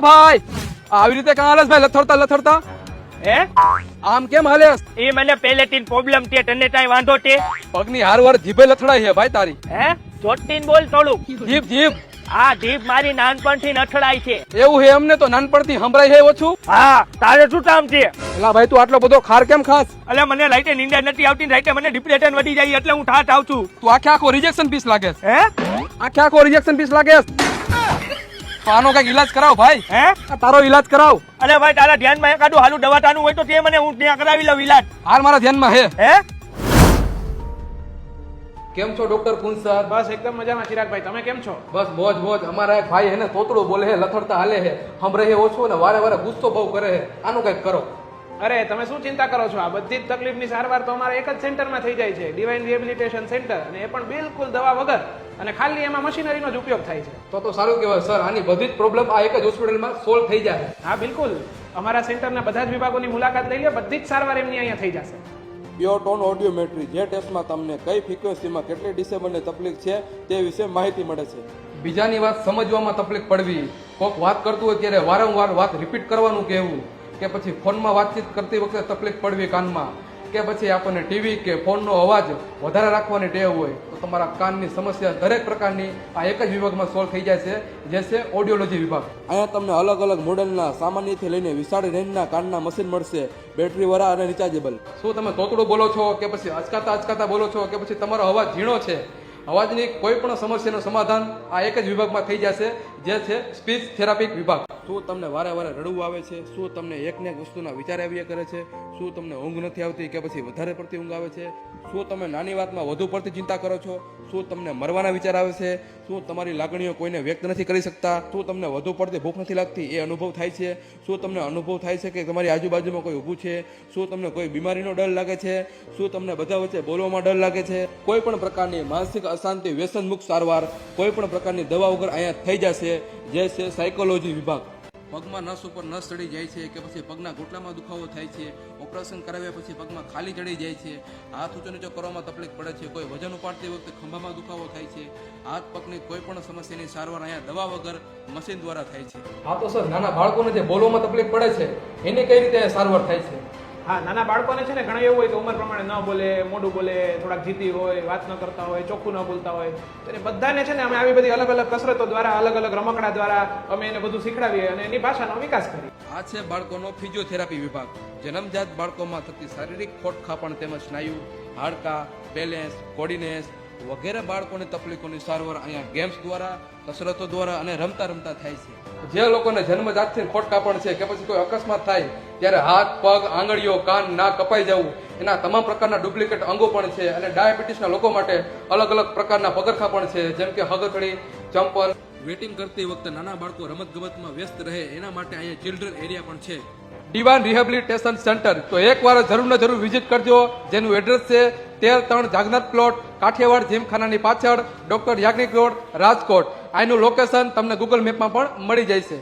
ભાઈ આવી રીતે કાં હાલેસ ભાઈ લથડતા લથડતા હે આમ કેમ હાલેસ? એ મને પહેલેથી પ્રોબ્લેમ છે, તને કાંઈ વાંધો છે? પગની હારવાર જીભે લથડાઈ છે ભાઈ તારી. હે ચોટીન બોલ થોડું. જીભ જીભ આ જીભ મારી નાનપણથી નઠડાય છે. એવું હે અમને તો નાનપણથી સંભળાય છે ઓછું. હા, તારે શું કામ છે? એલા ભાઈ તું આટલો બધો ખાર કેમ ખાસ? અલે મને રાઈતે નીંદર નથી આવતી, રાઈતે મને ડિપ્રેશન વધી જાય એટલે હું ઠાઠ આવું છું. તું આખે આખો રિજેક્શન પીસ લાગે છે. હે આખે આખો રિજેક્શન પીસ લાગે છે. તો આનો કઈક ઈલાજ કરાવ ભાઈ. હે આ તારો ઈલાજ કરાવ. અલે ભાઈ તારા ધ્યાનમાં એકાદું હાલું દવાખાનું હોય તો તે મને હું ત્યાં કરાવી લઉં ઈલાજ. હાલ મારા ધ્યાનમાં હે. હે કેમ છો ડોક્ટર પુંસા? બસ એકદમ મજામાં ચિરાગભાઈ, તમે કેમ છો? બસ મોજ મોજ. અમારા એક ભાઈ હે ને તોતડું બોલે હે, લથડતા હાલે હે, હમરે હે ઓછું ને વારે વારે ગુસ્સો બહુ કરે હે. આનું કઈક કરો. અરે તમે શું ચિંતા કરો છો? આ બધી જ તકલીફની સારવાર તો અમારા એક જ સેન્ટરમાં થઈ જાય છે, ડિવાઇન રિહેબિલિટેશન સેન્ટર, અને એ પણ બિલકુલ દવા વગર, અને ખાલી એમાં મશીનરીનો જ ઉપયોગ થાય છે. તો સારું કહેવાય સર. આની બધી જ પ્રોબ્લેમ આ એક જ હોસ્પિટલમાં સોલ્વ થઈ જાય. હા બિલકુલ, અમારા સેન્ટરના બધા જ વિભાગોની મુલાકાત લઈ લે, બધી જ સારવાર એમની અહીંયા થઈ જશે. પ્યોરટોન ઓડિયોમેટ્રી, જે ટેસ્ટમાં તમને કઈ ફ્રીક્વન્સીમાં કેટલી ડિસેબલની તકલીફ છે તે વિશે માહિતી મળે છે. બીજાની વાત સમજવામાં તકલીફ પડવી, કોક વાત કરતું હોય ત્યારે વારંવાર વાત રિપીટ કરવાનું કહેવું, કે પછી ફોનમાં વાતચીત કરતી વખતે તકલીફ પડવી કાનમાં, કે પછી આપણને ટીવી કે ફોનનો અવાજ વધારે રાખવાની ટેવ હોય, તો તમારા કાનની સમસ્યા દરેક પ્રકારની આ એક જ વિભાગમાં સોલ્વ થઈ જાય છે, જે છે ઓડિયોલોજી વિભાગ. અહીંયા તમને અલગ અલગ મોડેલના સામાન્યથી લઈને વિશાળ રેન્જના કાનના મશીન મળશે, બેટરીવાળા અને રિચાર્જેબલ. શું તમે તોતડું બોલો છો, કે પછી અચકાતા બોલો છો, કે પછી તમારો અવાજ ઝીણો છે? અવાજની કોઈ પણ સમસ્યાનું સમાધાન આ એક જ વિભાગમાં થઈ જશે, જે છે સ્પીચ થેરાપી વિભાગ. શું તમને વારે વારે રડવું આવે છે? શું તમને એકને એક વસ્તુના વિચાર આવ્યા કરે છે? શું તમને ઊંઘ નથી આવતી કે પછી વધારે પડતી ઊંઘ આવે છે? શું તમે નાની વાતમાં વધુ પડતી ચિંતા કરો છો? શું તમને મરવાના વિચાર આવે છે? શું તમારી લાગણીઓ કોઈને વ્યક્ત નથી કરી શકતા? શું તમને વધુ પડતી ભૂખ નથી લાગતી એ અનુભવ થાય છે? શું તમને અનુભવ થાય છે કે તમારી આજુબાજુમાં કોઈ ઊભું છે? શું તમને કોઈ બીમારીનો ડર લાગે છે? શું તમને બધા વચ્ચે બોલવામાં ડર લાગે છે? કોઈ પણ પ્રકારની માનસિક અશાંતિ, વ્યસન મુક્ત સારવાર, કોઈ પણ પ્રકારની દવા વગર અહીંયા થઈ જશે, જે છે સાયકોલોજી વિભાગ. પગમાં નસ ઉપર નસ ચડી જાય છે, કે પછી પગના ઘૂંટણામાં દુખાવો થાય છે, ઓપરેશન કરાવ્યા પછી પગમાં ખાલી ચડી જાય છે, હાથ ઊંચો નીચો કરવામાં તકલીફ પડે છે, કોઈ વજન ઉપાડતી વખતે ખંભામાં દુખાવો થાય છે, હાથ પગની કોઈ પણ સમસ્યાની સારવાર અહીંયા દવા વગર મશીન દ્વારા થાય છે. હા તો સર, નાના બાળકોને જે બોલવામાં તકલીફ પડે છે એને કઈ રીતે સારવાર થાય છે? હા, નાના બાળકોને છે ને ઘણા એવું હોય કે ઉંમર પ્રમાણે ન બોલે, મોઢું બોલે, થોડાક જીદી હોય, વાત ન કરતા હોય, ચોખ્ખું ન બોલતા હોય, તો એને બધાને છે ને અમે આવી બધી અલગ અલગ કસરતો દ્વારા, અલગ અલગ રમકડા દ્વારા અમે એને બધું શીખડાવીએ અને એની ભાષાનો વિકાસ કરીએ. આ છે બાળકોનો ફિઝિયોથેરાપી વિભાગ. જન્મજાત બાળકોમાં થતી શારીરિક ખોટખાપણ તેમજ સ્નાયુ, હાડકાં, બેલેન્સ, કોર્ડિનેશન વગેરે બાળકોની તકલીફોની સારવાર અહીંયા ગેમ્સ દ્વારા, કસરતો દ્વારા અને રમતા રમતા થાય છે. જે લોકોને જન્મજાતથી ખોટખાપણ છે કે પછી કોઈ અકસ્માત થાય ત્યારે હાથ, પગ, આંગળીઓ, કાન, નાક કપાઈ જવું, એના તમામ પ્રકારના ડુપ્લિકેટ અંગો પણ છે. અને ડાયાબિટીસના લોકો માટે અલગ અલગ પ્રકારના પગરખા પણ છે, જેમ કે હગથડી, ચંપલ. વેટિંગ કરતી વખતે નાના બાળકો રમતગમતમાં વ્યસ્ત રહે એના માટે અહીંયા ચિલ્ડ્રન એરિયા પણ છે. Divine rehabilitation centre. તો એકવાર જરૂર ને જરૂર વિઝિટ કરજો, જેનું એડ્રેસ છે 13-3 જાગનાથ પ્લોટ, કાઠિયાવાડ જીમખાનાની પાછળ, ડોક્ટર યાજ્ઞિક રોડ, રાજકોટ. આનું લોકેશન તમને ગૂગલ મેપમાં પણ મળી જાય છે.